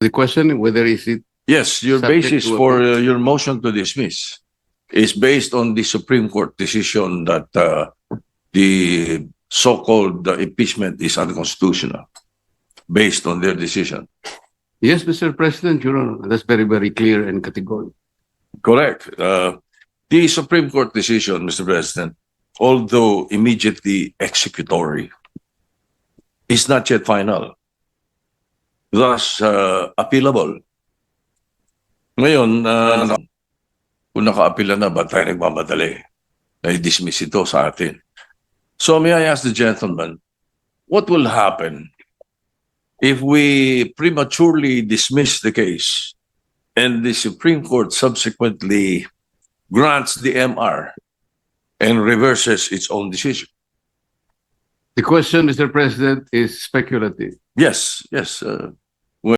The question whether is it Yes, your Subject basis to for your motion to dismiss is based on the Supreme Court decision that the so-called impeachment is unconstitutional, based on their decision. yes, Mr. President, Your Honor. That's very, very clear and categorical. Correct. The Supreme Court decision, Mr. President, although immediately executory, is not yet final, thus appealable. Ngayon, kung naka-apila na, ba't tayo nagmamadali? Na-dismiss ito sa atin. So may I ask the gentleman, what will happen if we prematurely dismiss the case and the Supreme Court subsequently grants the MR and reverses its own decision? The question, Mr. President, is speculative. Yes, yes.